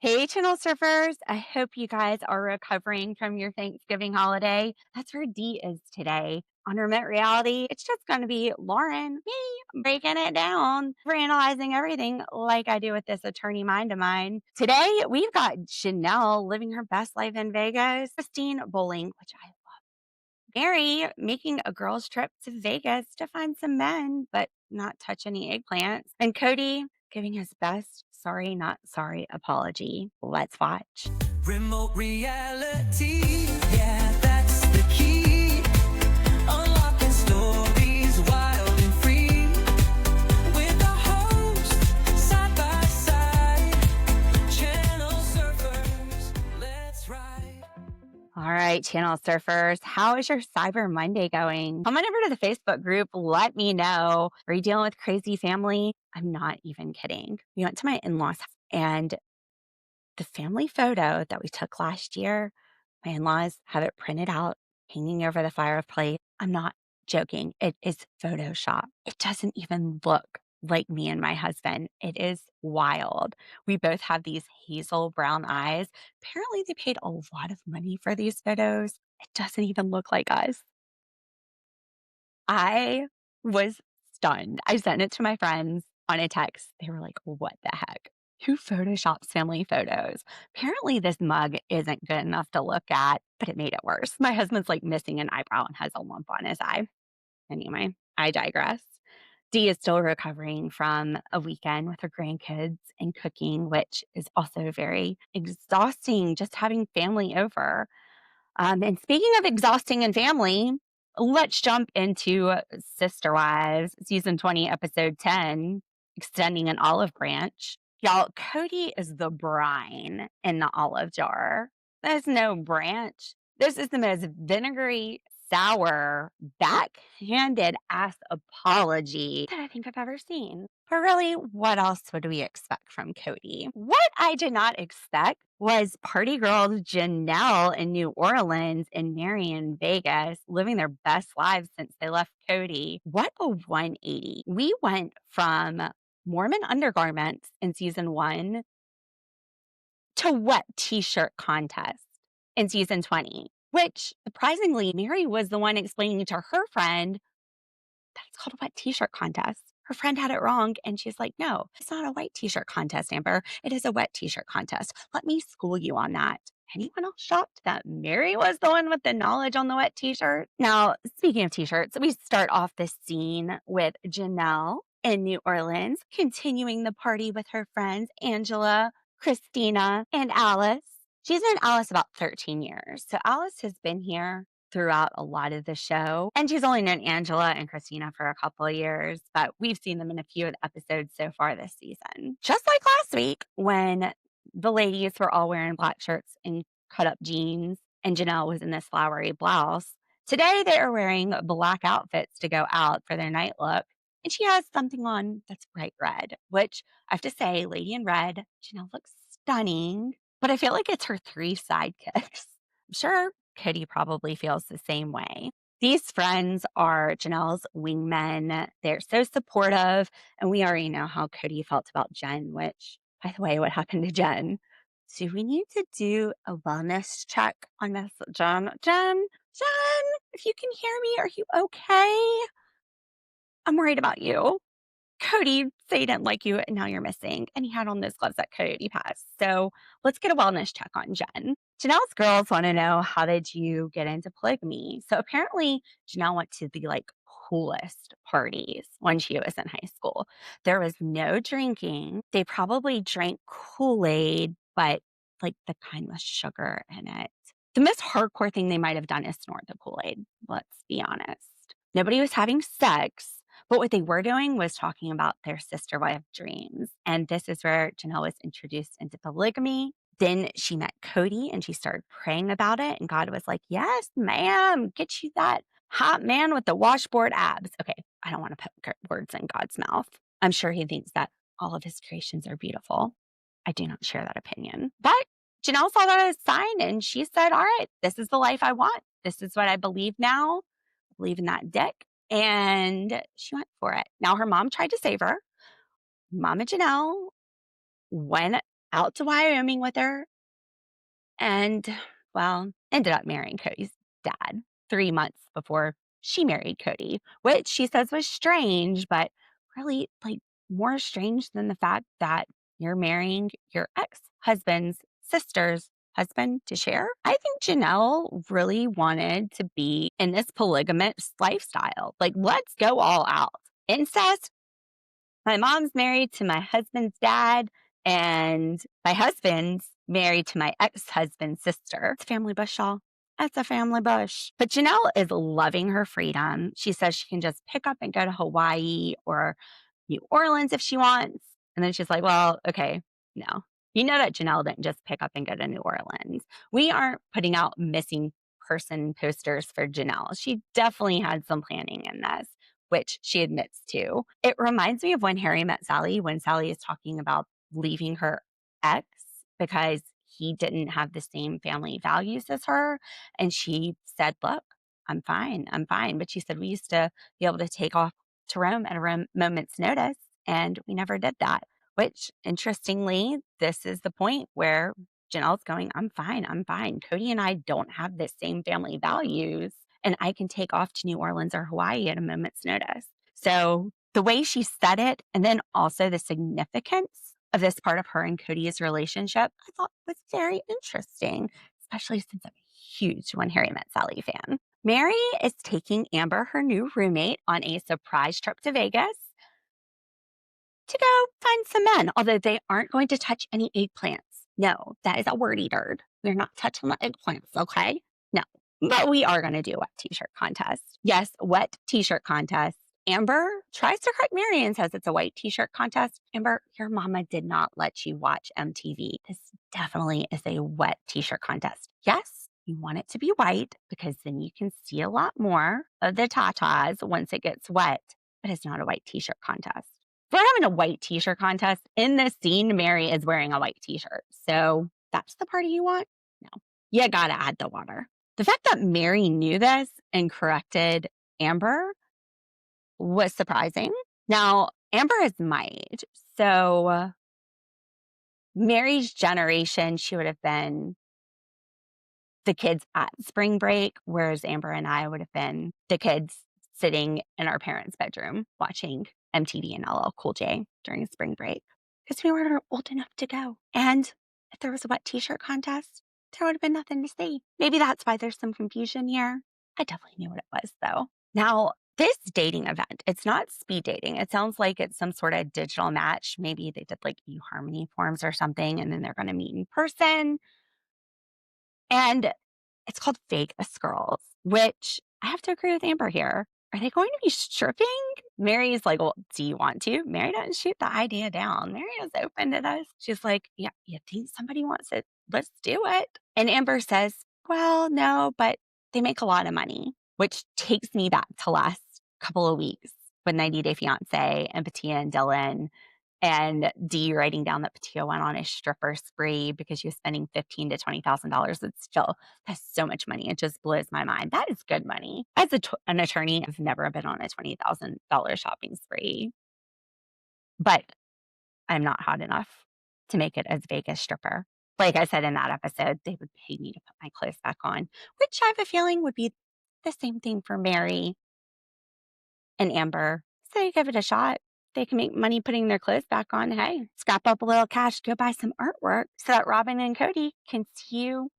Hey, Channel Surfers. I hope you guys are recovering from your Thanksgiving holiday. That's where D is today. On Remote Reality, it's just going to be Lauren, me, breaking it down, for analyzing everything like I do with this attorney mind of mine. Today, we've got Janelle living her best life in Vegas, Christine bowling, which I Mary making a girls' trip to Vegas to find some men, but not touch any eggplants. And Kody giving his best sorry, not sorry apology. Let's watch. Remote reality, yeah, that's the key. Unlocking stories wild and free. With the host, side by side. Channel surfers, let's ride. All right, Channel Surfers, how is your Cyber Monday going? Come on over to the Facebook group. Let me know. Are you dealing with crazy family? I'm not even kidding. We went to my in laws, and the family photo that we took last year, my in-laws have it printed out, hanging over the fireplace. I'm not joking. It is Photoshop. It doesn't even look like me and my husband. It is wild. We both have these hazel brown eyes. Apparently, they paid a lot of money for these photos. It doesn't even look like us. I was stunned. I sent it to my friends on a text. They were like, "What the heck? Who photoshops family photos?" Apparently, this mug isn't good enough to look at, but it made it worse. My husband's like missing an eyebrow and has a lump on his eye. Anyway, I digress. Dee is still recovering from a weekend with her grandkids and cooking, which is also very exhausting, just having family over. And speaking of exhausting and family, let's jump into Sister Wives, season 20, episode 10, extending an olive branch. Y'all, Kody is the brine in the olive jar. There's no branch. This is the most vinegary, sour, backhanded ass apology that I think I've ever seen. But really, what else would we expect from Kody? What I did not expect was party girls Janelle in New Orleans and Meri in Vegas living their best lives since they left Kody. What a 180. We went from Mormon undergarments in season 1 to wet t-shirt contest in season 20, which surprisingly, Meri was the one explaining to her friend that it's called a wet t-shirt contest. Her friend had it wrong, and she's like, "No, it's not a white t-shirt contest, Amber. It is a wet t-shirt contest. Let me school you on that." Anyone else shocked that Meri was the one with the knowledge on the wet t-shirt? Now, speaking of t-shirts, we start off this scene with Janelle in New Orleans, continuing the party with her friends, Angela, Christina, and Alice. She's known Alice about 13 years. So Alice has been here throughout a lot of the show. And she's only known Angela and Christina for a couple of years, but we've seen them in a few of the episodes so far this season. Just like last week when the ladies were all wearing black shirts and cut up jeans, and Janelle was in this flowery blouse. Today they are wearing black outfits to go out for their night look. And she has something on that's bright red, which I have to say, Lady in Red, Janelle looks stunning, but I feel like it's her 3 sidekicks. I'm sure Kody probably feels the same way. These friends are Janelle's wingmen. They're so supportive, and we already know how Kody felt about Jen, which, by the way, what happened to Jen? Do we need to do a wellness check on Miss Jen? Jen, if you can hear me, are you okay? I'm worried about you. Kody said he didn't like you and now you're missing. And he had on those gloves that Kody has. So let's get a wellness check on Jen. Janelle's girls want to know, how did you get into polygamy? So apparently Janelle went to the coolest parties when she was in high school. There was no drinking. They probably drank Kool-Aid, but like the kind with sugar in it. The most hardcore thing they might have done is snort the Kool-Aid. Let's be honest. Nobody was having sex. But what they were doing was talking about their sister wife dreams. And this is where Janelle was introduced into polygamy. Then she met Kody and she started praying about it. And God was like, "Yes, ma'am, get you that hot man with the washboard abs." Okay, I don't want to put words in God's mouth. I'm sure he thinks that all of his creations are beautiful. I do not share that opinion. But Janelle saw that as a sign and she said, "All right, this is the life I want. This is what I believe now. I believe in that dick." And she went for it. Now, her mom tried to save her. Mama Janelle went out to Wyoming with her and, well, ended up marrying Cody's dad 3 months before she married Kody, which she says was strange, but really, like, more strange than the fact that you're marrying your ex-husband's sister's husband to share. I think Janelle really wanted to be in this polygamous lifestyle. Like, let's go all out. Incest, my mom's married to my husband's dad, and my husband's married to my ex-husband's sister. It's a family bush, y'all. It's a family bush. But Janelle is loving her freedom. She says she can just pick up and go to Hawaii or New Orleans if she wants. And then she's like, well, okay, no. You know that Janelle didn't just pick up and go to New Orleans. We aren't putting out missing person posters for Janelle. She definitely had some planning in this, which she admits to. It reminds me of when Harry met Sally, when Sally is talking about leaving her ex because he didn't have the same family values as her. And she said, look, I'm fine. I'm fine. But she said, we used to be able to take off to Rome at a moment's notice. And we never did that, which interestingly, this is the point where Janelle's going, I'm fine. I'm fine. Kody and I don't have the same family values, and I can take off to New Orleans or Hawaii at a moment's notice. So the way she said it, and then also the significance of this part of her and Kody's relationship, I thought was very interesting, especially since I'm a huge When Harry Met Sally fan. Meri is taking Amber, her new roommate, on a surprise trip to Vegas to go find some men, although they aren't going to touch any eggplants. No, that is a word eater. We're not touching the eggplants, okay? No, but we are going to do a wet t-shirt contest. Yes, wet t-shirt contest. Amber tries to correct Meri and says it's a white t-shirt contest. Amber, your mama did not let you watch MTV. This definitely is a wet t-shirt contest. Yes, you want it to be white because then you can see a lot more of the tatas once it gets wet, but it's not a white t-shirt contest. We're having a white t-shirt contest. In this scene, Meri is wearing a white t-shirt. So that's the party you want? No. You gotta add the water. The fact that Meri knew this and corrected Amber was surprising. Now, Amber is my age. So Meri's generation, she would have been the kids at spring break, whereas Amber and I would have been the kids sitting in our parents' bedroom watching MTV and LL Cool J during spring break because we were old enough to go. And if there was a wet t-shirt contest, there would have been nothing to see. Maybe that's why there's some confusion here. I definitely knew what it was though. Now, this dating event, it's not speed dating. It sounds like it's some sort of digital match. Maybe they did like eHarmony forms or something, and then they're going to meet in person. And it's called Vegas Girls, which I have to agree with Amber here. Are they going to be stripping? Mary's like, well, do you want to? Meri doesn't shoot the idea down. Meri is open to this. She's like, yeah, you think somebody wants it? Let's do it. And Amber says, well, no, but they make a lot of money, which takes me back to last couple of weeks with 90 Day Fiance and Patia and Dylan and Dee writing down that Patia went on a stripper spree because she was spending $15,000 to $20,000. It's still, that's so much money. It just blows my mind. That is good money. As an attorney, I've never been on a $20,000 shopping spree, but I'm not hot enough to make it as Vegas stripper. Like I said in that episode, they would pay me to put my clothes back on, which I have a feeling would be the same thing for Meri and Amber. So give it a shot. They can make money putting their clothes back on. Hey, scrap up a little cash, go buy some artwork so that Robyn and Kody can see you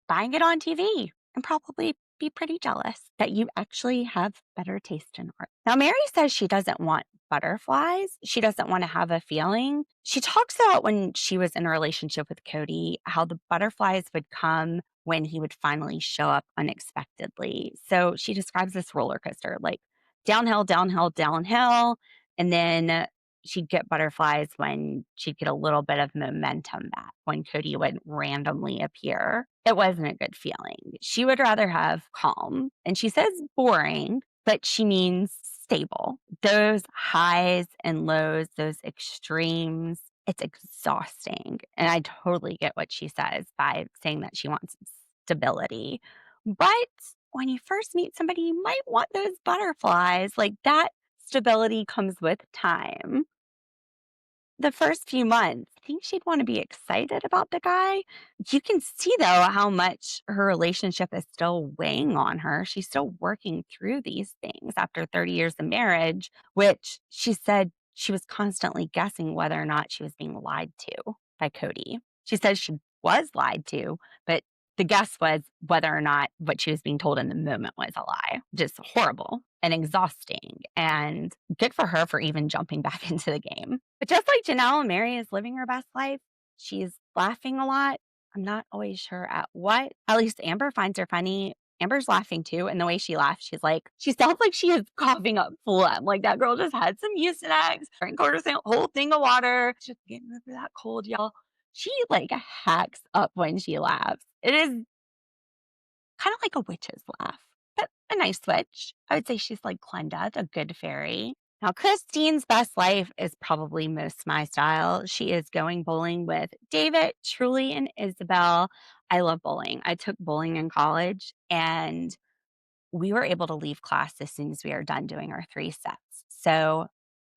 buying it on TV and probably be pretty jealous that you actually have better taste in art. Now, Meri says she doesn't want butterflies. She doesn't want to have a feeling. She talks about when she was in a relationship with Kody, how the butterflies would come when he would finally show up unexpectedly. So she describes this roller coaster like downhill, downhill, downhill. And then she'd get butterflies when she'd get a little bit of momentum back, when Kody would randomly appear. It wasn't a good feeling. She would rather have calm. And she says boring, but she means stable. Those highs and lows, those extremes, it's exhausting. And I totally get what she says by saying that she wants stability. But when you first meet somebody, you might want those butterflies. Like that stability comes with time. the first few months, I think she'd want to be excited about the guy. You can see, though, how much her relationship is still weighing on her. She's still working through these things after 30 years of marriage, which she said she was constantly guessing whether or not she was being lied to by Kody. She says she was lied to, but the guess was whether or not what she was being told in the moment was a lie. Just horrible and exhausting. And good for her for even jumping back into the game. But just like Janelle, Meri is living her best life. She's laughing a lot. I'm not always sure at what. At least Amber finds her funny. Amber's laughing too. And the way she laughs, she sounds like she is coughing up phlegm. Like that girl just had some Mucinex, drank whole thing of water. She's getting over that cold, y'all. She like hacks up when she laughs. It is kind of like a witch's laugh, but a nice witch. I would say she's like Glenda, the good fairy. Now, Christine's best life is probably most my style. She is going bowling with David, Truly, and Isabel. I love bowling. I took bowling in college, and we were able to leave class as soon as we are done doing our 3 sets. So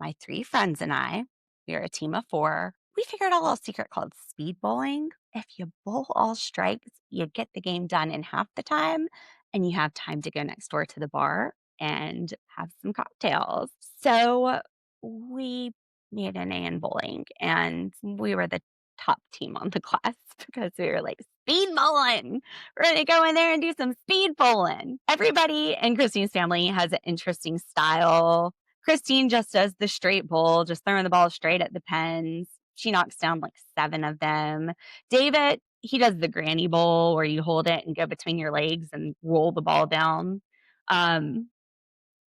my 3 friends and I, we are a team of 4. We figured out a little secret called speed bowling. If you bowl all strikes, you get the game done in half the time, and you have time to go next door to the bar and have some cocktails. So we made an A in bowling, and we were the top team on the class because we were like, speed bowling. We're going to go in there and do some speed bowling. Everybody in Christine's family has an interesting style. Christine just does the straight bowl, just throwing the ball straight at the pins. She knocks down like 7 of them. David, he does the granny bowl where you hold it and go between your legs and roll the ball down. Um,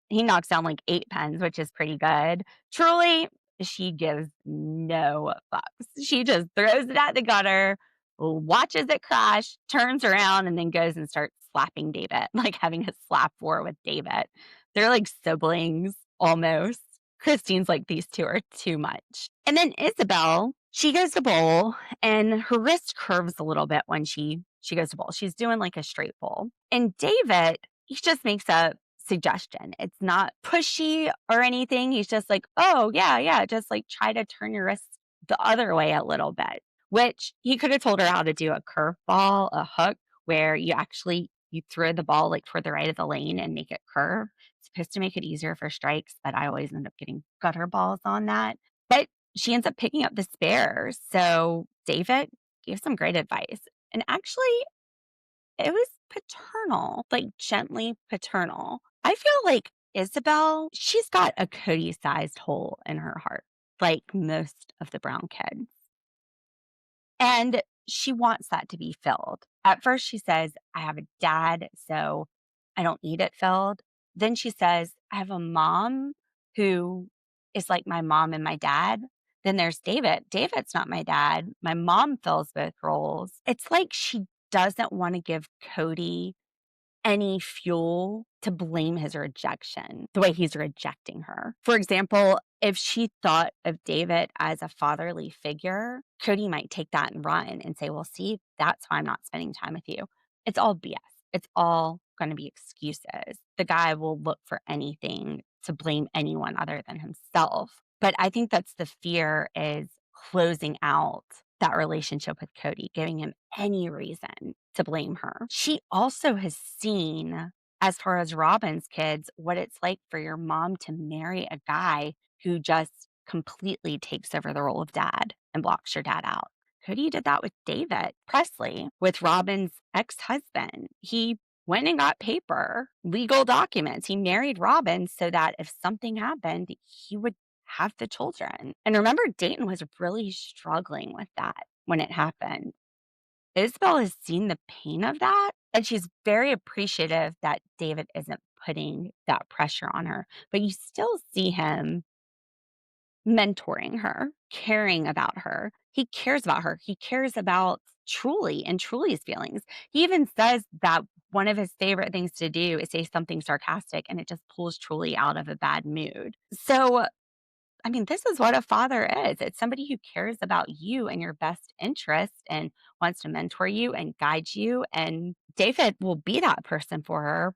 he knocks down like 8 pens, which is pretty good. Truly, she gives no fucks. She just throws it at the gutter, watches it crash, turns around, and then goes and starts slapping David, like having a slap war with David. They're like siblings almost. Christine's like, these 2 are too much. And then Isabel, she goes to bowl, and her wrist curves a little bit when she goes to bowl. She's doing like a straight bowl. And David, he just makes a suggestion. It's not pushy or anything. He's just like, oh, yeah, just like try to turn your wrist the other way a little bit, which he could have told her how to do a curveball, a hook, where you throw the ball like toward the right of the lane and make it curve. It's supposed to make it easier for strikes, but I always end up getting gutter balls on that. But she ends up picking up the spares. So David gave some great advice. And actually, it was paternal, like gently paternal. I feel like Isabel, she's got a Cody-sized hole in her heart, like most of the brown kids. And she wants that to be filled. At first, she says, I have a dad, so I don't need it filled. Then she says, I have a mom who is like my mom and my dad. Then there's David. David's not my dad. My mom fills both roles. It's like she doesn't want to give Kody any fuel to blame his rejection, the way he's rejecting her. For example, if she thought of David as a fatherly figure, Kody might take that and run and say, well, see, that's why I'm not spending time with you. It's all BS. It's all going to be excuses. The guy will look for anything to blame anyone other than himself. But I think that's the fear, is closing out that relationship with Kody, giving him any reason to blame her. She also has seen, as far as Robyn's kids, what it's like for your mom to marry a guy who just completely takes over the role of dad and blocks your dad out. Kody did that with David Presley, with Robyn's ex-husband. He went and got paper, legal documents. He married Robyn so that if something happened, he would have the children. And remember, Dayton was really struggling with that when it happened. Isabel has seen the pain of that, and she's very appreciative that David isn't putting that pressure on her. But you still see him mentoring her, caring about her. He cares about her. He cares about Truly and Truly's feelings. He even says that one of his favorite things to do is say something sarcastic, and it just pulls Truly out of a bad mood. So I mean, this is what a father is. It's somebody who cares about you and your best interest and wants to mentor you and guide you. And David will be that person for her,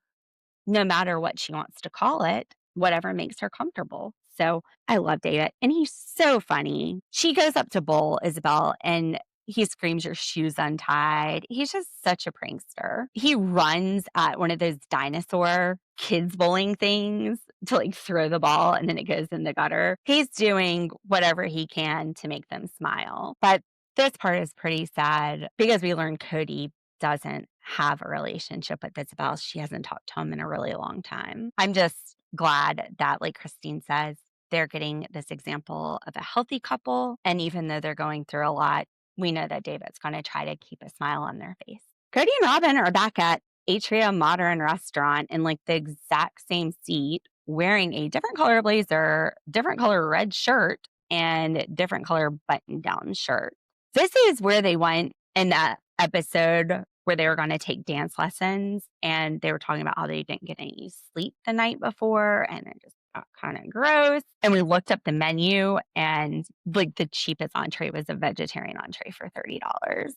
no matter what she wants to call it, whatever makes her comfortable. So I love David, and he's so funny. She goes up to bowl Isabel, and he screams, "Your shoes untied." He's just such a prankster. He runs at one of those dinosaur kids bowling things to like throw the ball and then it goes in the gutter. He's doing whatever he can to make them smile. But this part is pretty sad because we learned Kody doesn't have a relationship with Isabel. She hasn't talked to him in a really long time. I'm just glad that, like Christine says, they're getting this example of a healthy couple. And even though they're going through a lot, we know that David's going to try to keep a smile on their face. Kody and Robyn are back at Atrium Modern Restaurant in like the exact same seat, wearing a different color blazer, different color red shirt, and different color button down shirt. This is where they went in that episode where they were going to take dance lessons and they were talking about how they didn't get any sleep the night before and it just got kind of gross. And we looked up the menu and like the cheapest entree was a vegetarian entree for $30.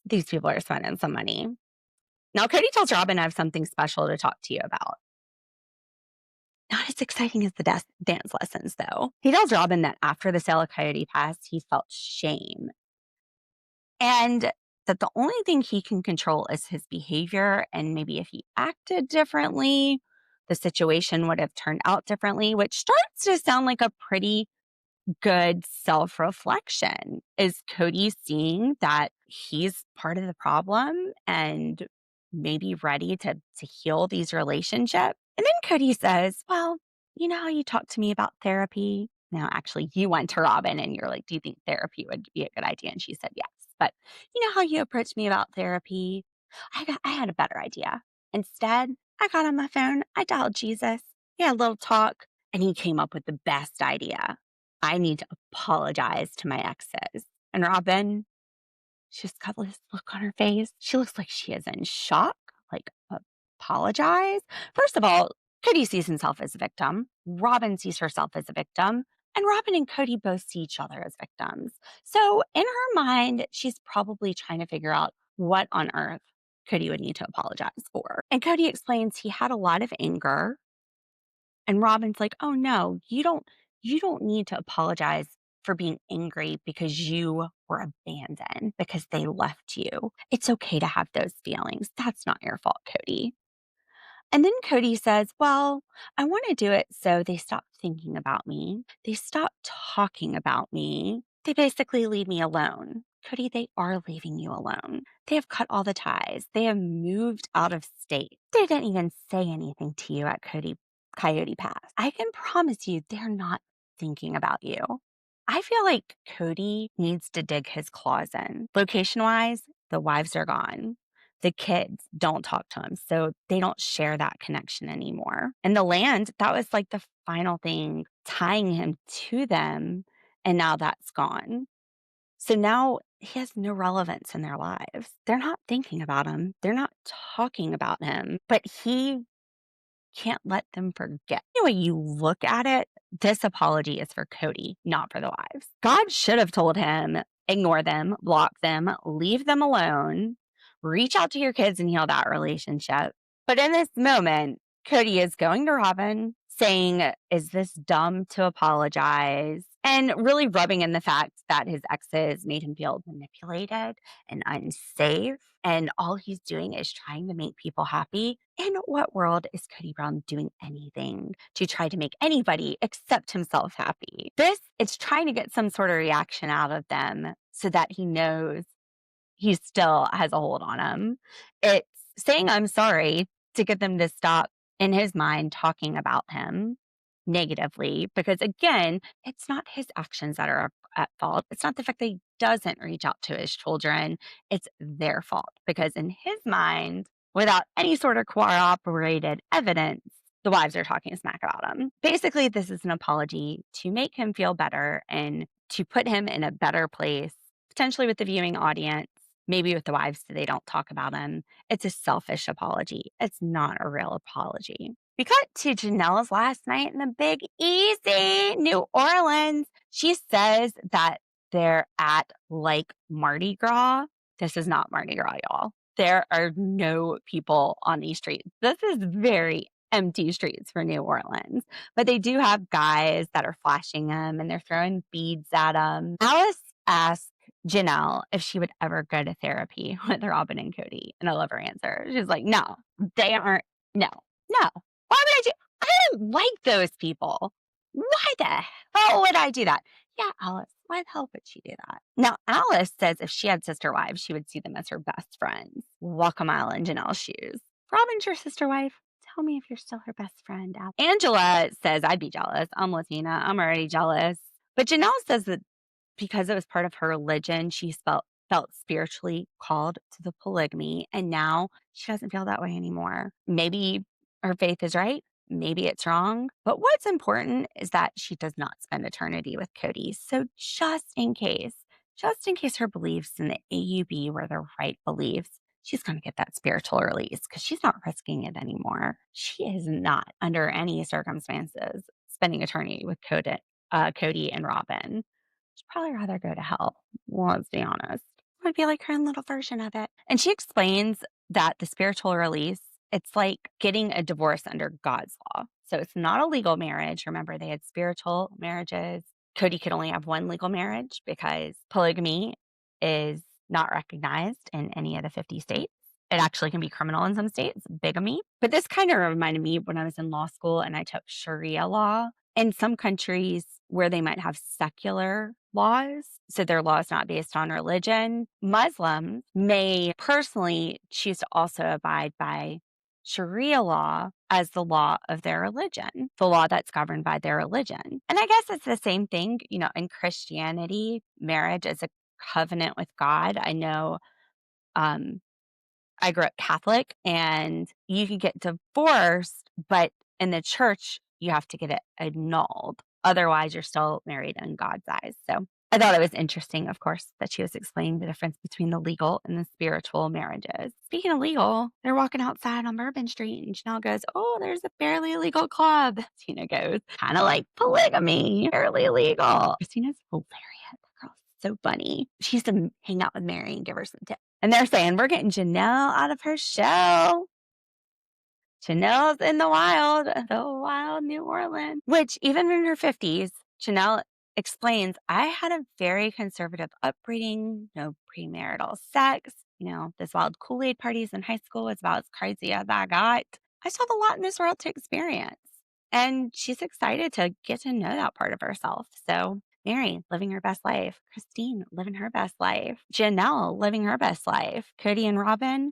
These people are spending some money. Now, Kody tells Robyn I have something special to talk to you about. Not as exciting as the dance lessons, though. He tells Robyn that after the sale of Coyote Pass, he felt shame and that the only thing he can control is his behavior. And maybe if he acted differently, the situation would have turned out differently, which starts to sound like a pretty good self-reflection. Is Kody seeing that he's part of the problem and maybe ready to heal these relationships? And then Kody says, well, you know how you talked to me about therapy? Now, actually, you went to Robyn and you're like, do you think therapy would be a good idea? And she said, yes. But you know how you approached me about therapy? I had a better idea. Instead, I got on my phone, I dialed Jesus, we had a little talk, and he came up with the best idea. I need to apologize to my exes. And Robyn, she's got this look on her face. She looks like she is in shock. Like, apologize? First of all, Kody sees himself as a victim. Robyn sees herself as a victim. And Robyn and Kody both see each other as victims. So in her mind, she's probably trying to figure out what on earth Kody would need to apologize for. And Kody explains he had a lot of anger. And Robyn's like, oh no, you don't need to apologize for being angry because you were abandoned, because they left you. It's okay to have those feelings. That's not your fault, Kody. And then Kody says, well, I want to do it so they stop thinking about me. They stop talking about me. They basically leave me alone. Kody, they are leaving you alone. They have cut all the ties. They have moved out of state. They didn't even say anything to you at Coyote Pass. I can promise you they're not thinking about you. I feel like Kody needs to dig his claws in. Location-wise, the wives are gone. The kids don't talk to him, so they don't share that connection anymore. And the land, that was like the final thing tying him to them, and now that's gone. So now he has no relevance in their lives. They're not thinking about him. They're not talking about him, but he can't let them forget. Anyway, you look at it, this apology is for Kody, not for the wives. God should have told him, ignore them, block them, leave them alone, reach out to your kids and heal that relationship. But in this moment, Kody is going to Robyn saying, is this dumb to apologize? And really rubbing in the fact that his exes made him feel manipulated and unsafe. And all he's doing is trying to make people happy. In what world is Kody Brown doing anything to try to make anybody except himself happy? This is trying to get some sort of reaction out of them so that he knows he still has a hold on him. It's saying I'm sorry to get them to stop, in his mind, talking about him negatively. Because again, it's not his actions that are at fault. It's not the fact that he doesn't reach out to his children. It's their fault. Because in his mind, without any sort of corroborated evidence, the wives are talking smack about him. Basically, this is an apology to make him feel better and to put him in a better place, potentially with the viewing audience, maybe with the wives so they don't talk about him. It's a selfish apology. It's not a real apology. We cut to Janelle's last night in the Big Easy, New Orleans. She says that they're at like Mardi Gras. This is not Mardi Gras, y'all. There are no people on these streets. This is very empty streets for New Orleans. But they do have guys that are flashing them and they're throwing beads at them. Alice asked Janelle if she would ever go to therapy with Robyn and Kody, and I love her answer. She's like, "No, they aren't. No, no. Why would I do? I don't like those people. Why the hell would I do that?" Yeah, Alice, why the hell would she do that? Now, Alice says if she had sister wives, she would see them as her best friends. Walk a mile in Janelle's shoes. Robyn's your sister wife. Tell me if you're still her best friend. Angela says, I'd be jealous. I'm Latina. I'm already jealous. But Janelle says that because it was part of her religion, she felt spiritually called to the polygamy. And now she doesn't feel that way anymore. Maybe her faith is right. Maybe it's wrong. But what's important is that she does not spend eternity with Kody. So just in case her beliefs in the AUB were the right beliefs, she's going to get that spiritual release because she's not risking it anymore. She is not, under any circumstances, spending eternity with Kody and Robyn. She'd probably rather go to hell. Let's be honest. It would be like her own little version of it. And she explains that the spiritual release, it's like getting a divorce under God's law. So it's not a legal marriage. Remember, they had spiritual marriages. Kody could only have one legal marriage because polygamy is not recognized in any of the 50 states. It actually can be criminal in some states, bigamy. But this kind of reminded me when I was in law school and I took Sharia law. In some countries where they might have secular laws, so their law is not based on religion, Muslims may personally choose to also abide by Sharia law as the law of their religion, the law that's governed by their religion. And I guess it's the same thing, in Christianity, marriage is a covenant with God. I know I grew up Catholic and you can get divorced, but in the church, you have to get it annulled. Otherwise, you're still married in God's eyes. So I thought it was interesting, of course, that she was explaining the difference between the legal and the spiritual marriages. Speaking of legal, they're walking outside on Bourbon Street and Janelle goes, "Oh, there's a barely legal club." Tina goes, "Kind of like polygamy, barely legal." Christina's hilarious. That girl's so funny. She used to hang out with Meri and give her some tips. And they're saying, "We're getting Janelle out of her shell." Janelle's in the wild New Orleans. Which, even in her 50s, Janelle explains, "I had a very conservative upbringing, no premarital sex. This wild Kool-Aid parties in high school was about as crazy as I got. I still have a lot in this world to experience." And she's excited to get to know that part of herself. So Meri living her best life. Christine living her best life. Janelle living her best life. Kody and Robyn,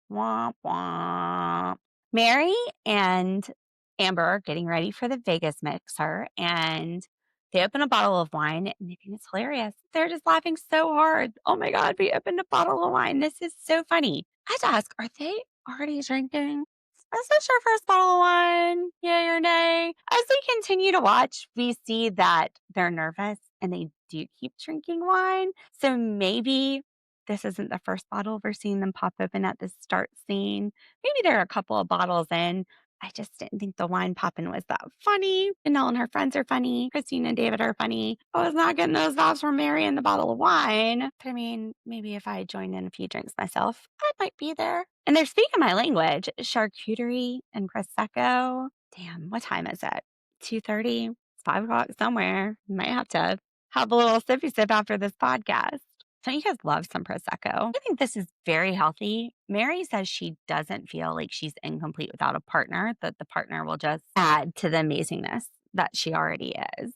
womp womp. Meri and Amber are getting ready for the Vegas mixer, and they open a bottle of wine, and they think it's hilarious. They're just laughing so hard. "Oh my God, we opened a bottle of wine. This is so funny." I had to ask, are they already drinking? Is this your first bottle of wine? Yay or nay? As we continue to watch, we see that they're nervous and they do keep drinking wine. So maybe this isn't the first bottle we're seeing them pop open at the start scene. Maybe they're a couple of bottles in. I just didn't think the wine popping was that funny. Janelle and her friends are funny. Christine and David are funny. I was not getting those vibes from Meri and the bottle of wine. But I mean, maybe if I joined in a few drinks myself, I might be there. And they're speaking my language. Charcuterie and Prosecco. Damn, what time is it? 2:30? It's 5 o'clock somewhere. Might have to have a little sippy sip after this podcast. Don't you guys love some Prosecco? I think this is very healthy. Meri says she doesn't feel like she's incomplete without a partner, that the partner will just add to the amazingness that she already is.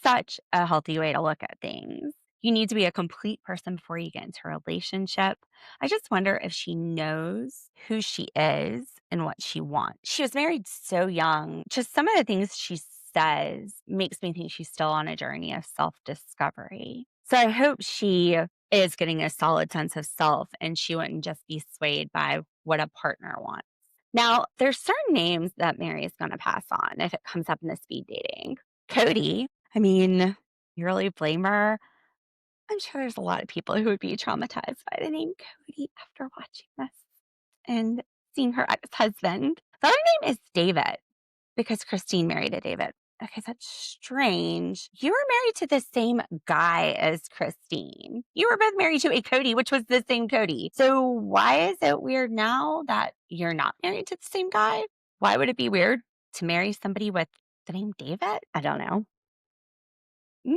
Such a healthy way to look at things. You need to be a complete person before you get into a relationship. I just wonder if she knows who she is and what she wants. She was married so young. Just some of the things she says makes me think she's still on a journey of self-discovery. So I hope she is getting a solid sense of self and she wouldn't just be swayed by what a partner wants. Now, there's certain names that Meri is going to pass on if it comes up in the speed dating. Kody, I mean, you really blame her? I'm sure there's a lot of people who would be traumatized by the name Kody after watching this and seeing her ex-husband. The other name is David because Christine married a David. Okay, that's strange. You were married to the same guy as Christine. You were both married to a Kody, which was the same Kody. So why is it weird now that you're not married to the same guy? Why would it be weird to marry somebody with the name David? I don't know.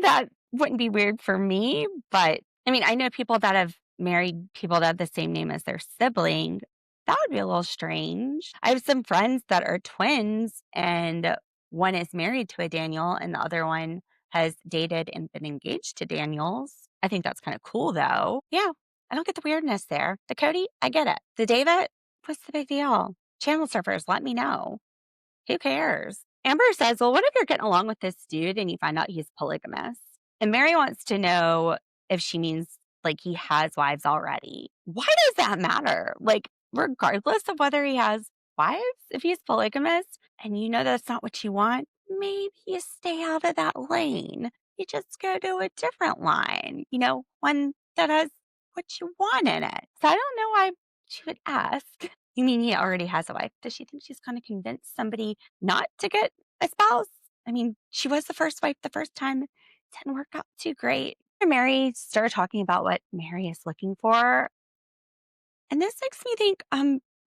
That wouldn't be weird for me, but I mean, I know people that have married people that have the same name as their sibling. That would be a little strange. I have some friends that are twins, and one is married to a Daniel, and the other one has dated and been engaged to Daniels. I think that's kind of cool, though. Yeah, I don't get the weirdness there. The Kody, I get it. The David, what's the big deal? Channel surfers, let me know. Who cares? Amber says, well, what if you're getting along with this dude and you find out he's polygamous? And Meri wants to know if she means like he has wives already. Why does that matter? Like, regardless of whether he has wives, if he's polygamous and you know that's not what you want, maybe you stay out of that lane. You just go to a different line, one that has what you want in it. So I don't know why she would ask. You mean he already has a wife? Does she think she's going to convince somebody not to get a spouse? I mean, she was the first wife the first time. It didn't work out too great. Meri started talking about what Meri is looking for. And this makes me think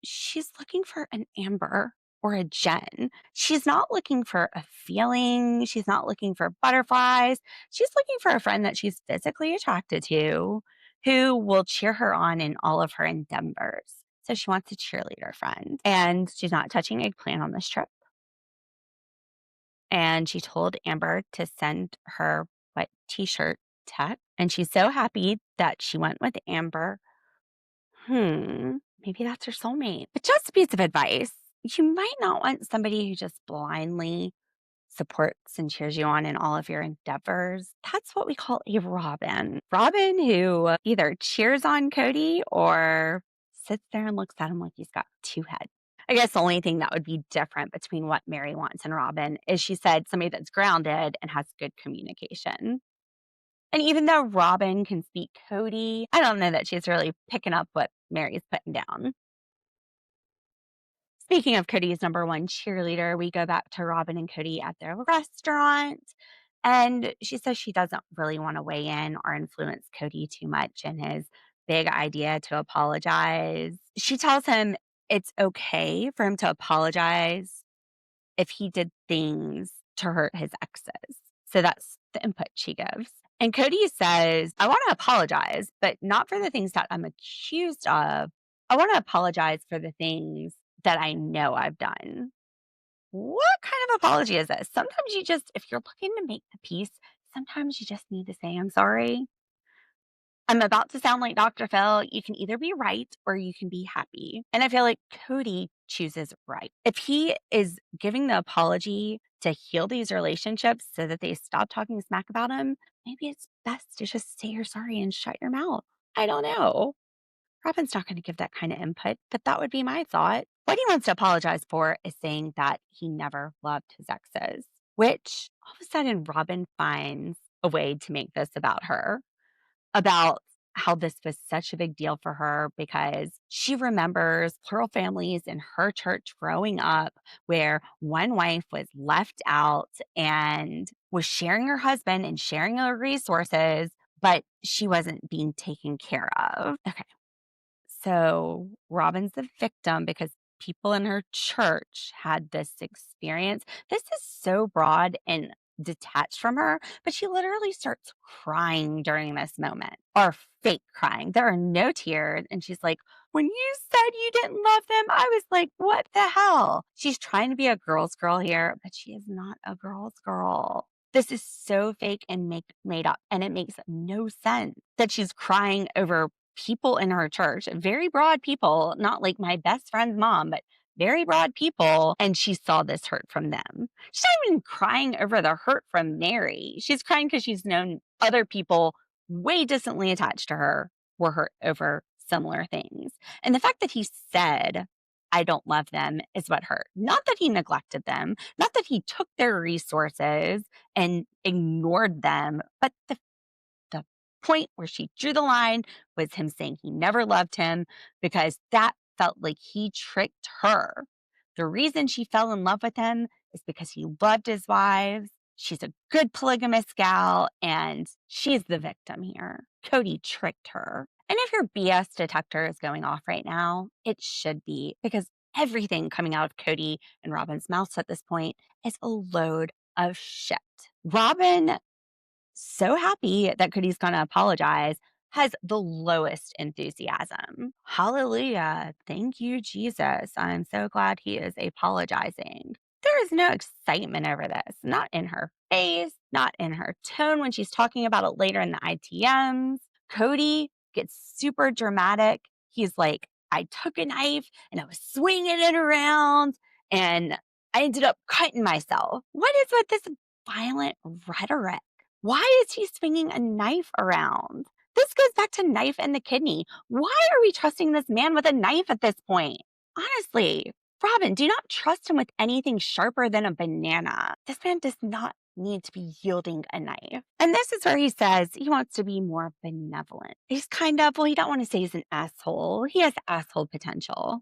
she's looking for an Amber or a Jen. She's not looking for a feeling. She's not looking for butterflies. She's looking for a friend that she's physically attracted to who will cheer her on in all of her endeavors. So she wants a cheerleader friend. And she's not touching eggplant on this trip. And she told Amber to send her what t-shirt tech. And she's so happy that she went with Amber. Maybe that's her soulmate. But just a piece of advice. You might not want somebody who just blindly supports and cheers you on in all of your endeavors. That's what we call a Robyn. Robyn who either cheers on Kody or sits there and looks at him like he's got two heads. I guess the only thing that would be different between what Meri wants and Robyn is she said somebody that's grounded and has good communication. And even though Robyn can speak Kody, I don't know that she's really picking up what Meri's putting down. Speaking of Kody's number one cheerleader, we go back to Robyn and Kody at their restaurant. And she says she doesn't really want to weigh in or influence Kody too much in his big idea to apologize. She tells him it's okay for him to apologize if he did things to hurt his exes. So that's the input she gives. And Kody says, I want to apologize, but not for the things that I'm accused of. I want to apologize for the things that I know I've done. What kind of apology is this? Sometimes you just, if you're looking to make the peace, sometimes you just need to say, I'm sorry. I'm about to sound like Dr. Phil. You can either be right or you can be happy. And I feel like Kody chooses right. If he is giving the apology to heal these relationships so that they stop talking smack about him, maybe it's best to just say you're sorry and shut your mouth. I don't know. Robyn's not going to give that kind of input, but that would be my thought. What he wants to apologize for is saying that he never loved his exes, which all of a sudden Robyn finds a way to make this about her, about how this was such a big deal for her because she remembers plural families in her church growing up where one wife was left out and was sharing her husband and sharing her resources, but she wasn't being taken care of. Okay. So Robyn's a victim because people in her church had this experience. This is so broad and detached from her, but she literally starts crying during this moment or fake crying. There are no tears. And she's like, when you said you didn't love them, I was like, what the hell? She's trying to be a girl's girl here, but she is not a girl's girl. This is so fake and made up. And it makes no sense that she's crying over people in her church, very broad people, not like my best friend's mom, but very broad people. And she saw this hurt from them. She's not even crying over the hurt from Meri. She's crying because she's known other people way distantly attached to her were hurt over similar things. And the fact that he said, I don't love them is what hurt. Not that he neglected them, not that he took their resources and ignored them, but the point where she drew the line was him saying he never loved him because that felt like he tricked her. The reason she fell in love with him is because he loved his wives. She's a good polygamous gal, and she's the victim here. Kody tricked her. And if your BS detector is going off right now, it should be because Everything coming out of Kody and Robyn's mouths at this point is a load of shit. Robyn, so happy that Cody's going to apologize, has the lowest enthusiasm. Hallelujah. Thank you, Jesus. I'm so glad he is apologizing. There is no excitement over this, not in her face, not in her tone when she's talking about it later in the ITMs. Kody gets super dramatic. He's like, I took a knife and I was swinging it around and I ended up cutting myself. What is with this violent rhetoric? Why is he swinging a knife around? This goes back to knife in the kidney. Why are we trusting this man with a knife at this point? Honestly, Robyn, do not trust him with anything sharper than a banana. This man does not need to be yielding a knife. And this is where he says he wants to be more benevolent. He's kind of, well, you don't want to say he's an asshole. He has asshole potential.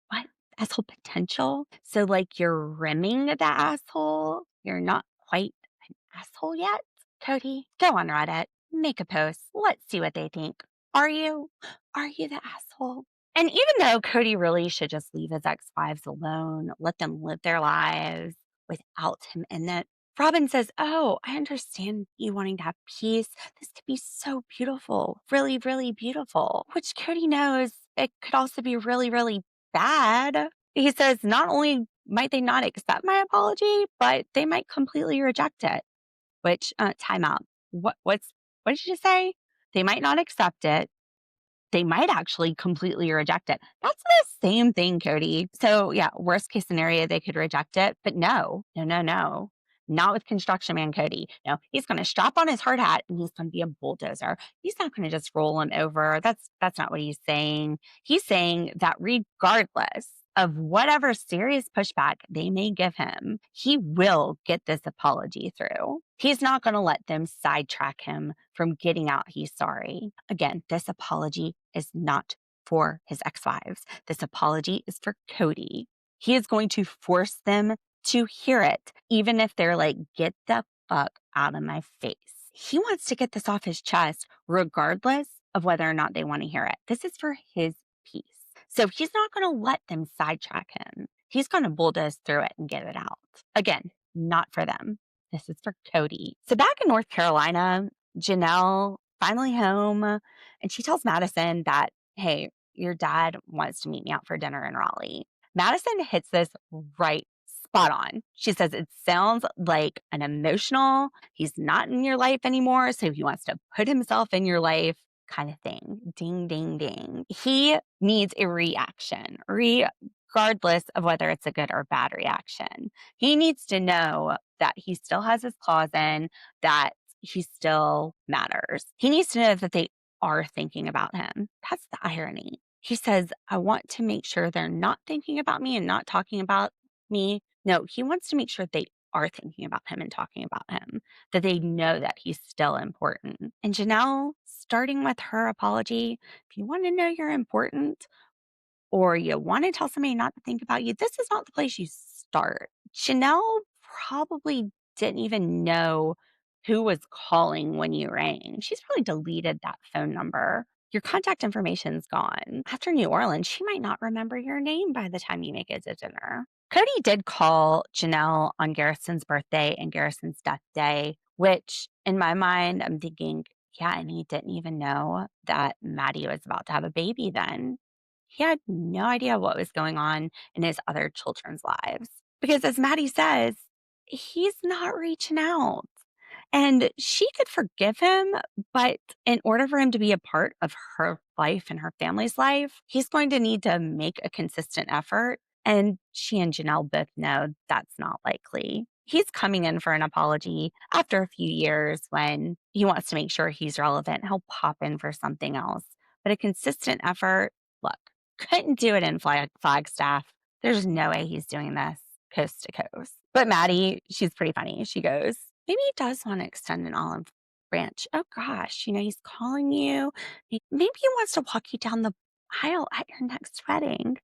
What? Asshole potential? So, like, you're rimming the asshole? You're not quite an asshole yet? Kody, go on Reddit, make a post. Let's see what they think. Are you? Are you the asshole? And even though Kody really should just leave his ex-wives alone, let them live their lives without him in it, Robyn says, oh, I understand you wanting to have peace. This could be so beautiful, really, really beautiful, which Kody knows it could also be really, really bad. He says not only might they not accept my apology, but they might completely reject it. Which, timeout. What did you just say? They might not accept it. They might actually completely reject it. That's the same thing, Kody. So yeah, worst case scenario, they could reject it, but no, no, no, no. Not with construction man Kody. No, he's going to strap on his hard hat and he's going to be a bulldozer. He's not going to just roll him over. That's not what he's saying. He's saying that regardless of whatever serious pushback they may give him, he will get this apology through. He's not going to let them sidetrack him from getting out he's sorry. Again, this apology is not for his ex-wives. This apology is for Kody. He is going to force them to hear it, even if they're like, get the fuck out of my face. He wants to get this off his chest, regardless of whether or not they want to hear it. This is for his peace. So he's not going to let them sidetrack him. He's going to bulldoze through it and get it out. Again, not for them. This is for Kody. So back in North Carolina, Janelle finally home, and she tells Madison that, hey, your dad wants to meet me out for dinner in Raleigh. Madison hits this right spot on. She says it sounds like an emotional, he's not in your life anymore, so he wants to put himself in your life kind of thing. Ding, ding, ding. He needs a reaction, regardless of whether it's a good or bad reaction. He needs to know that he still has his claws in, that he still matters. He needs to know that they are thinking about him. That's the irony. He says, I want to make sure they're not thinking about me and not talking about me. No, he wants to make sure they are thinking about him and talking about him, that they know that he's still important. And Janelle, starting with her apology, if you want to know you're important or you want to tell somebody not to think about you, this is not the place you start. Janelle probably didn't even know who was calling when you rang. She's probably deleted that phone number. Your contact information's gone. After New Orleans, she might not remember your name by the time you make it to dinner. Kody did call Janelle on Garrison's birthday and Garrison's death day, which in my mind, I'm thinking, yeah, and he didn't even know that Maddie was about to have a baby then. He had no idea what was going on in his other children's lives. Because as Maddie says, he's not reaching out. And she could forgive him, but in order for him to be a part of her life and her family's life, he's going to need to make a consistent effort. And she and Janelle both know that's not likely. He's coming in for an apology after a few years when he wants to make sure he's relevant. He'll pop in for something else. But a consistent effort, look, couldn't do it in Flagstaff. There's no way he's doing this coast to coast. But Maddie, she's pretty funny. She goes, maybe he does want to extend an olive branch. Oh gosh, he's calling you. Maybe he wants to walk you down the aisle at your next wedding.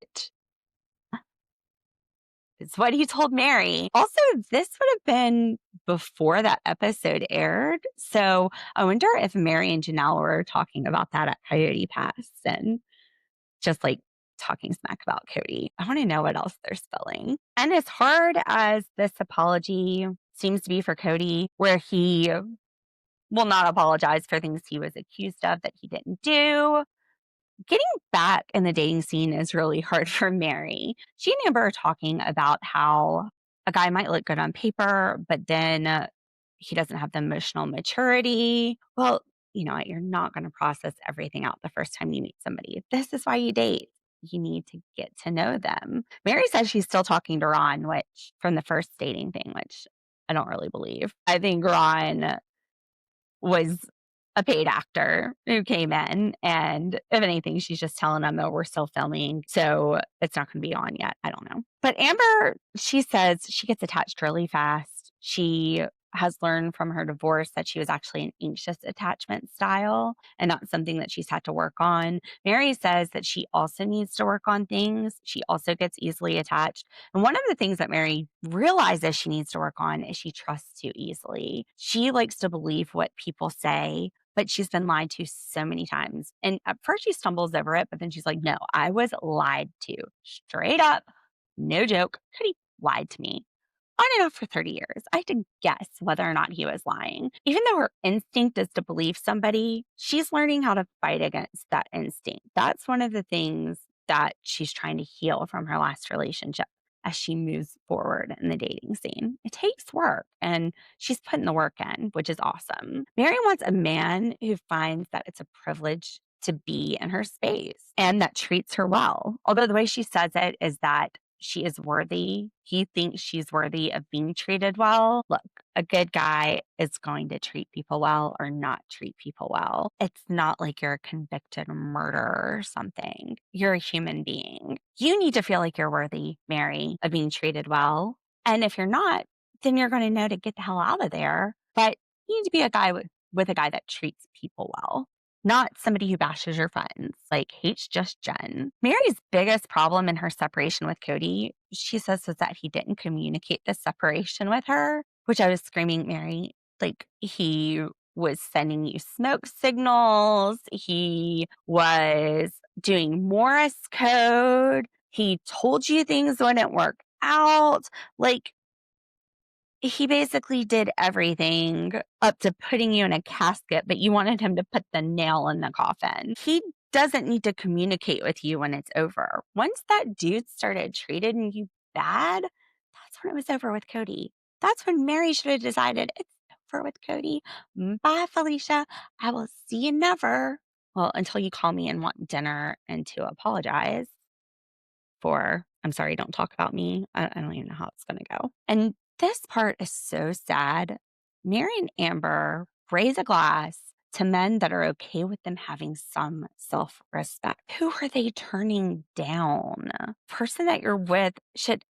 It's what he told Meri. Also, this would have been before that episode aired. So I wonder if Meri and Janelle were talking about that at Coyote Pass and just like talking smack about Kody. I want to know what else they're spilling. And as hard as this apology seems to be for Kody, where he will not apologize for things he was accused of that he didn't do, getting back in the dating scene is really hard for Meri. She and Amber are talking about how a guy might look good on paper, but then he doesn't have the emotional maturity. Well, you know what? You're not going to process everything out the first time you meet somebody. This is why you date. You need to get to know them. Meri says she's still talking to Ron, which from the first dating thing, which I don't really believe. I think Ron was a paid actor who came in, and if anything, she's just telling them, "Oh, we're still filming, so it's not gonna be on yet." I don't know. But Amber, she says she gets attached really fast. She has learned from her divorce that she was actually an anxious attachment style and not something that she's had to work on. Meri says that she also needs to work on things. She also gets easily attached. And one of the things that Meri realizes she needs to work on is she trusts too easily. She likes to believe what people say, but she's been lied to so many times. And at first she stumbles over it, but then she's like, no, I was lied to straight up. No joke. Cody lied to me on and off for 30 years. I had to guess whether or not he was lying. Even though her instinct is to believe somebody, she's learning how to fight against that instinct. That's one of the things that she's trying to heal from her last relationship as she moves forward in the dating scene. It takes work and she's putting the work in, which is awesome. Meri wants a man who finds that it's a privilege to be in her space and that treats her well. Although the way she says it is that she is worthy. He thinks she's worthy of being treated well. Look, a good guy is going to treat people well or not treat people well. It's not like you're a convicted murderer or something. You're a human being. You need to feel like you're worthy, Meri, of being treated well. And if you're not, then you're going to know to get the hell out of there. But you need to be a guy with a guy that treats people well, not somebody who bashes your friends, like hates just Jen. Meri's biggest problem in her separation with Kody, she says, was that he didn't communicate the separation with her, which I was screaming, Meri, like he was sending you smoke signals. He was doing Morse code. He told you things wouldn't work out. Like, he basically did everything up to putting you in a casket, but you wanted him to put the nail in the coffin. He doesn't need to communicate with you when it's over. Once that dude started treating you bad, that's when it was over with Kody. That's when Meri should have decided it's over with Kody. Bye, Felicia. I will see you never. Well, until you call me and want dinner and to apologize for, I'm sorry, don't talk about me. I don't even know how it's going to go. And this part is so sad. Meri and Amber raise a glass to men that are okay with them having some self respect. Who are they turning down? Person that you're with should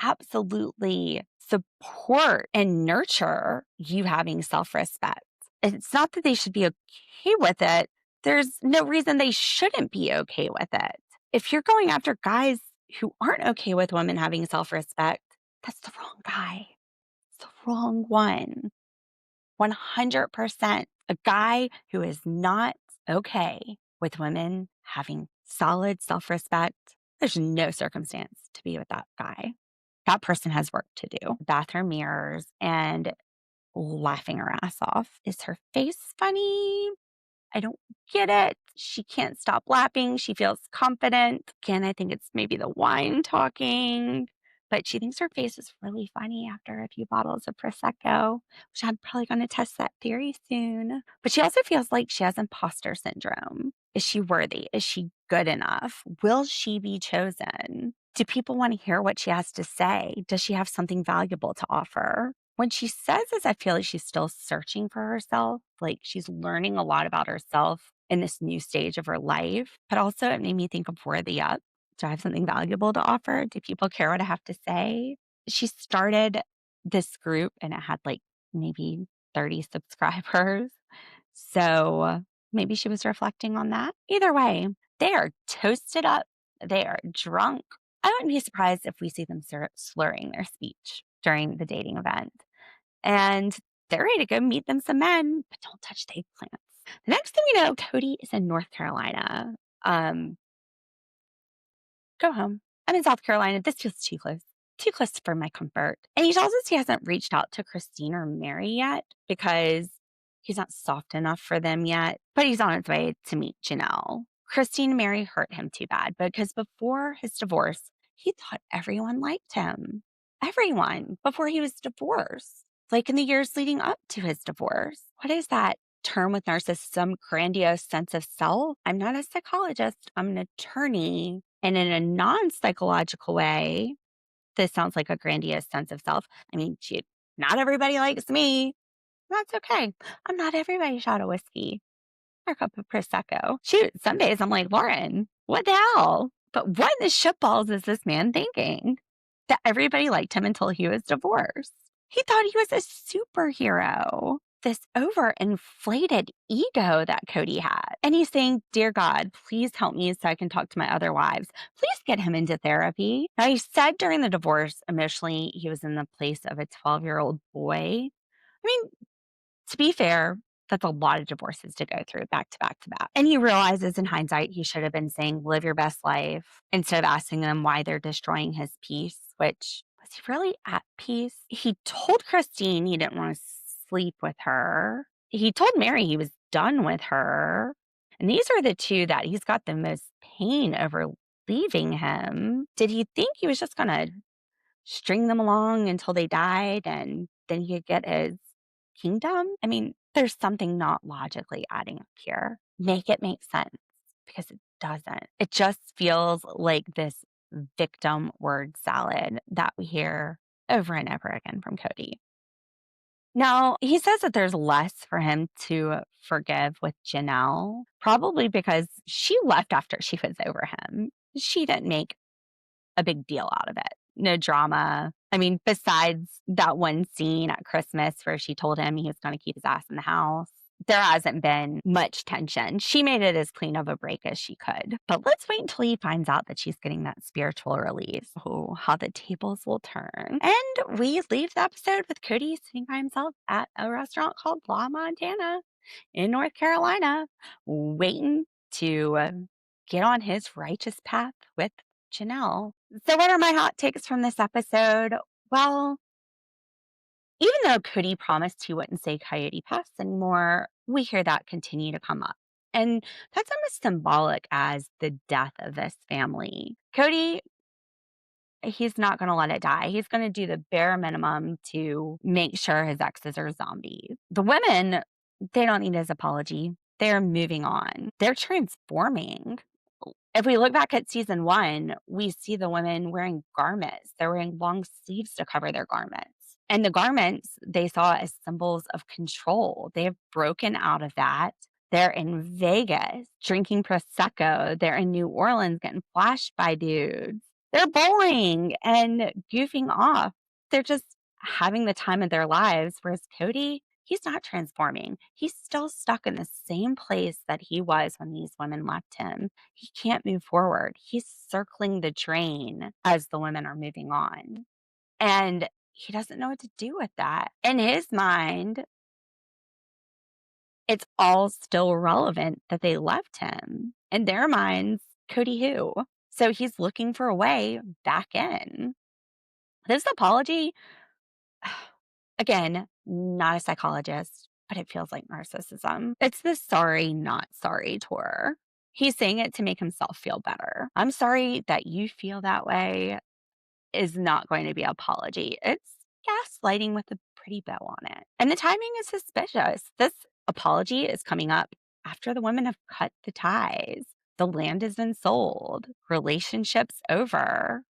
absolutely support and nurture you having self respect. It's not that they should be okay with it. There's no reason they shouldn't be okay with it. If you're going after guys who aren't okay with women having self respect, that's the wrong guy. It's the wrong one. 100%. A guy who is not okay with women having solid self respect, there's no circumstance to be with that guy. That person has work to do. Bathroom mirrors and laughing her ass off. Is her face funny? I don't get it. She can't stop laughing. She feels confident. Again, I think it's maybe the wine talking, but she thinks her face is really funny after a few bottles of Prosecco, which I'm probably going to test that theory soon. But she also feels like she has imposter syndrome. Is she worthy? Is she good enough? Will she be chosen? Do people want to hear what she has to say? Does she have something valuable to offer? When she says this, I feel like she's still searching for herself. Like she's learning a lot about herself in this new stage of her life. But also, it made me think of Worthy Up. Do I have something valuable to offer? Do people care what I have to say? She started this group and it had like maybe 30 subscribers. So maybe she was reflecting on that. Either way, they are toasted up. They are drunk. I wouldn't be surprised if we see them slurring their speech during the dating event. And they're ready to go meet them some men, but don't touch the eggplants. The next thing we know, Kody is in North Carolina. go home. I'm in South Carolina. This feels too close for my comfort. And he tells us he hasn't reached out to Christine or Meri yet because he's not soft enough for them yet, but he's on his way to meet Janelle. Christine and Meri hurt him too bad because before his divorce, he thought everyone liked him. Everyone before he was divorced, like in the years leading up to his divorce. What is that term with narcissism? Grandiose sense of self? I'm not a psychologist, I'm an attorney. And in a non psychological way, this sounds like a grandiose sense of self. I mean, shit, not everybody likes me. That's okay. I'm not everybody's shot of whiskey or a cup of Prosecco. Shoot, some days I'm like, Lauren, what the hell? But what in the shitballs is this man thinking? That everybody liked him until he was divorced. He thought he was a superhero. This overinflated ego that Kody had. And he's saying, Dear God, please help me so I can talk to my other wives. Please get him into therapy. Now, he said during the divorce, emotionally, he was in the place of a 12-year-old boy. I mean, to be fair, that's a lot of divorces to go through back to back to back. And he realizes in hindsight, he should have been saying, live your best life instead of asking them why they're destroying his peace, which was he really at peace? He told Christine he didn't want to sleep with her. He told Meri he was done with her. And these are the two that he's got the most pain over leaving him. Did he think he was just going to string them along until they died and then he could get his kingdom? I mean, there's something not logically adding up here. Make it make sense because it doesn't. It just feels like this victim word salad that we hear over and over again from Kody. Now, he says that there's less for him to forgive with Janelle, probably because she left after she was over him. She didn't make a big deal out of it. No drama. I mean, besides that one scene at Christmas where she told him he was going to keep his ass in the house, there hasn't been much tension. She made it as clean of a break as she could. But let's wait until he finds out that she's getting that spiritual release. Oh, how the tables will turn. And we leave the episode with Kody sitting by himself at a restaurant called La Montana in North Carolina, waiting to get on his righteous path with Janelle. So, what are my hot takes from this episode? Well, even though Kody promised he wouldn't say coyote pests anymore, we hear that continue to come up. And that's almost symbolic as the death of this family. Kody, he's not going to let it die. He's going to do the bare minimum to make sure his exes are zombies. The women, they don't need his apology. They're moving on. They're transforming. If we look back at season 1, we see the women wearing garments. They're wearing long sleeves to cover their garments. And the garments they saw as symbols of control. They have broken out of that. They're in Vegas drinking Prosecco. They're in New Orleans getting flashed by dudes. They're bowling and goofing off. They're just having the time of their lives. Whereas Kody, he's not transforming. He's still stuck in the same place that he was when these women left him. He can't move forward. He's circling the drain as the women are moving on. And he doesn't know what to do with that. In his mind, it's all still relevant that they left him. In their minds, Kody who? So he's looking for a way back in. This apology, again, not a psychologist, but it feels like narcissism. It's the sorry, not sorry tour. He's saying it to make himself feel better. I'm sorry that you feel that way is not going to be an apology. It's gaslighting with a pretty bow on it. And the timing is suspicious. This apology is coming up after the women have cut the ties. The land has been sold. Relationships over.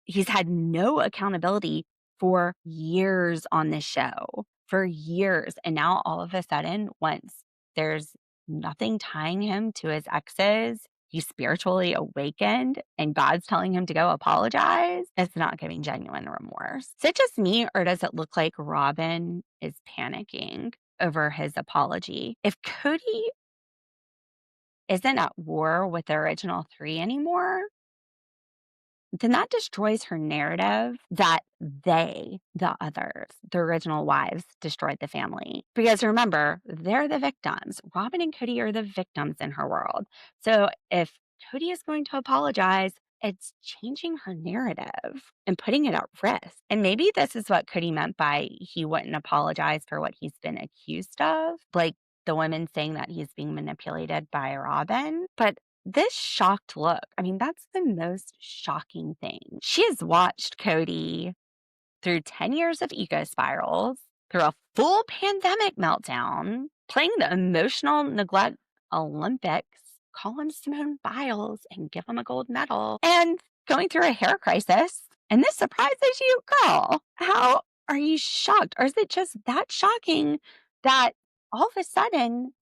He's had no accountability for years on this show, for years. And now all of a sudden, once there's nothing tying him to his exes, he's spiritually awakened and God's telling him to go apologize. It's not giving genuine remorse. Is it just me or does it look like Robyn is panicking over his apology? If Kody isn't at war with the original 3 anymore, then that destroys her narrative that they, the others, the original wives, destroyed the family. Because remember, they're the victims. Robyn and Kody are the victims in her world. So if Kody is going to apologize. It's changing her narrative and putting it at risk. And maybe this is what Kody meant by he wouldn't apologize for what he's been accused of, like the women saying that he's being manipulated by Robyn. But this shocked look, I mean, that's the most shocking thing. She has watched Kody through 10 years of ego spirals, through a full pandemic meltdown, playing the emotional neglect Olympics, call him Simone Biles and give him a gold medal, and going through a hair crisis. And this surprises you, girl. How are you shocked? Or is it just that shocking that all of a sudden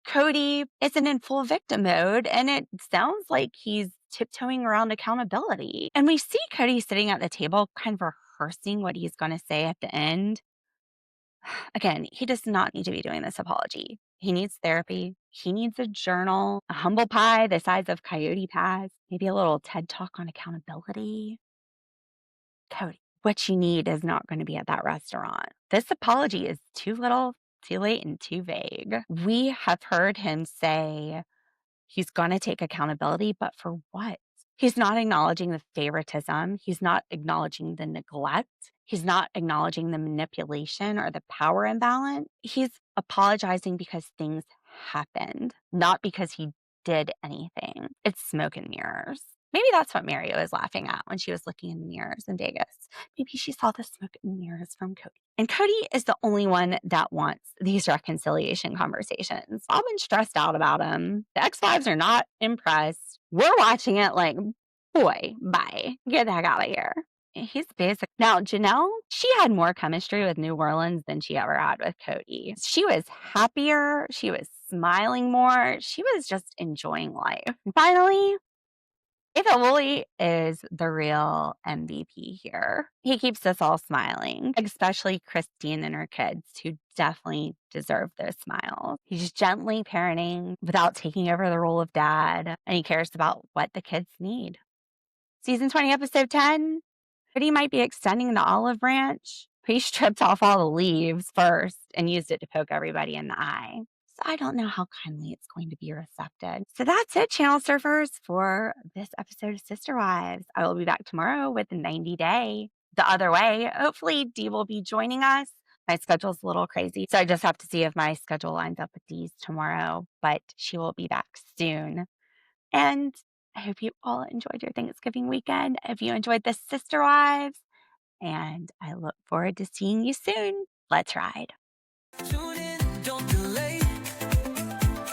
Kody isn't in full victim mode, and it sounds like he's tiptoeing around accountability. And we see Kody sitting at the table, kind of rehearsing what he's going to say at the end. Again, he does not need to be doing this apology. He needs therapy. He needs a journal, a humble pie the size of Coyote Pass, maybe a little TED talk on accountability. Kody, what you need is not going to be at that restaurant. This apology is too little, too late, and too vague. We have heard him say he's going to take accountability, but for what? He's not acknowledging the favoritism. He's not acknowledging the neglect. He's not acknowledging the manipulation or the power imbalance. He's apologizing because things happened, not because he did anything. It's smoke and mirrors. Maybe that's what Meri was laughing at when she was looking in the mirrors in Vegas. Maybe she saw the smoke and mirrors from Kody. And Kody is the only one that wants these reconciliation conversations. Robyn's stressed out about him. The ex-wives are not impressed. We're watching it like, boy, bye. Get the heck out of here. He's basic. Now, Janelle, she had more chemistry with New Orleans than she ever had with Kody. She was happier. She was smiling more. She was just enjoying life. And finally, Ava Woolley is the real MVP here. He keeps us all smiling, especially Christine and her kids, who definitely deserve those smiles. He's gently parenting without taking over the role of dad, and he cares about what the kids need. Season 20, episode 10, Kody might be extending the olive branch. He stripped off all the leaves first and used it to poke everybody in the eye. So I don't know how kindly it's going to be received. So that's it, Channel Surfers, for this episode of Sister Wives. I will be back tomorrow with the 90 day the other way. Hopefully, Dee will be joining us. My schedule's a little crazy, so I just have to see if my schedule lines up with Dee's tomorrow, but she will be back soon. And I hope you all enjoyed your Thanksgiving weekend. If you enjoyed the Sister Wives, and I look forward to seeing you soon. Let's ride. Tune in, don't delay.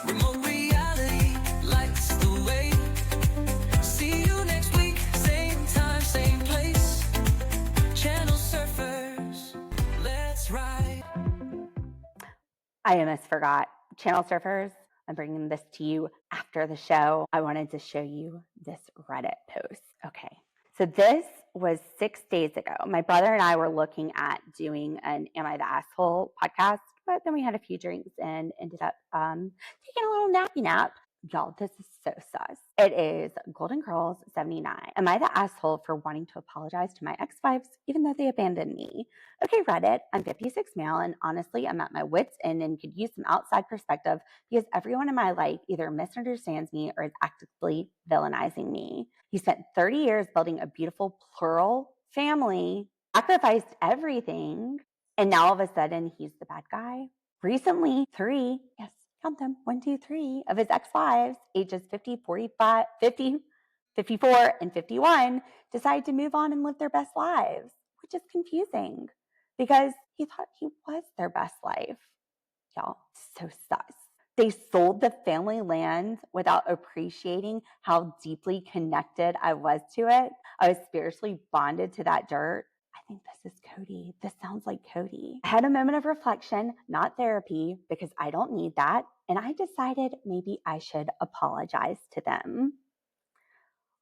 Remote reality lights the way. See you next week, same time, same place. Channel Surfers, let's ride. I almost forgot. Channel Surfers, I'm bringing this to you after the show. I wanted to show you this Reddit post. Okay. So this was 6 days ago. My brother and I were looking at doing an Am I the Asshole podcast, but then we had a few drinks and ended up taking a little nappy nap. Y'all, this is so sus. It is Golden Girls 79. Am I the asshole for wanting to apologize to my ex-wives even though they abandoned me? Okay, Reddit, I'm 56 male, and honestly, I'm at my wit's end and could use some outside perspective because everyone in my life either misunderstands me or is actively villainizing me. He spent 30 years building a beautiful plural family, sacrificed everything, and now all of a sudden he's the bad guy. Recently, 3, yes, count them, 1, 2, 3 of his ex-wives, ages 50, 45, 50, 54, and 51, decide to move on and live their best lives, which is confusing because he thought he was their best life. Y'all, so sus. They sold the family land without appreciating how deeply connected I was to it. I was spiritually bonded to that dirt. I think this is Kody. This sounds like Kody. I had a moment of reflection, not therapy, because I don't need that. And I decided maybe I should apologize to them.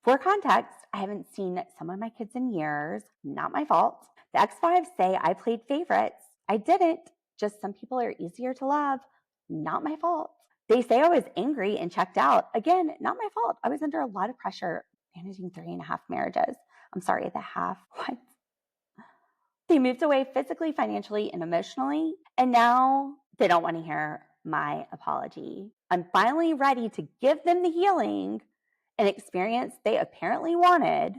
For context, I haven't seen some of my kids in years. Not my fault. The ex-wives say I played favorites. I didn't. Just some people are easier to love. Not my fault. They say I was angry and checked out. Again, not my fault. I was under a lot of pressure managing 3.5 marriages. I'm sorry, the half. What? They moved away physically, financially, and emotionally. And now they don't want to hear my apology. I'm finally ready to give them the healing and experience they apparently wanted,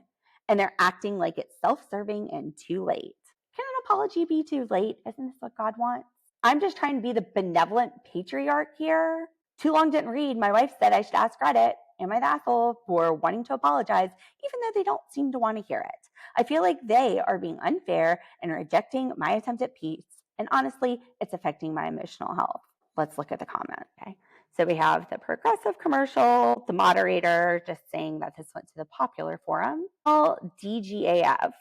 and they're acting like it's self-serving and too late. Can an apology be too late? Isn't this what God wants? I'm just trying to be the benevolent patriarch here. Too long didn't read. My wife said I should ask credit. Am I the asshole for wanting to apologize, even though they don't seem to want to hear it? I feel like they are being unfair and rejecting my attempt at peace. And honestly, it's affecting my emotional health. Let's look at the comment. Okay. So we have the progressive commercial, the moderator just saying that this went to the popular forum. DGAF.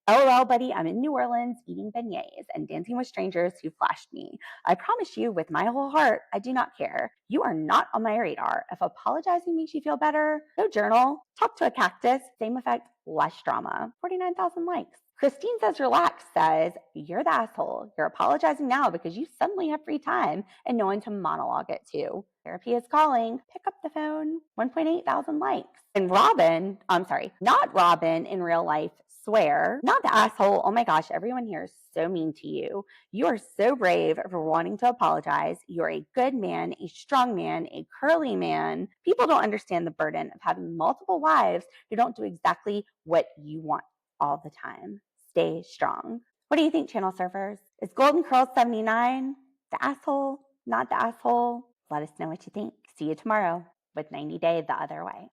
LOL, buddy, I'm in New Orleans eating beignets and dancing with strangers who flashed me. I promise you, with my whole heart, I do not care. You are not on my radar. If apologizing makes you feel better, go journal, talk to a cactus, same effect, less drama. 49,000 likes. Christine says, relax, says, you're the asshole. You're apologizing now because you suddenly have free time and no one to monologue it to. Therapy is calling. Pick up the phone. 1.8 thousand likes. And Robyn, I'm sorry, not Robyn in real life, swear, not the asshole. Oh my gosh, everyone here is so mean to you. You are so brave for wanting to apologize. You're a good man, a strong man, a curly man. People don't understand the burden of having multiple wives who don't do exactly what you want all the time. Stay strong. What do you think, channel surfers? Is Golden Curls 79 the asshole? Not the asshole? Let us know what you think. See you tomorrow with 90 Day the Other Way.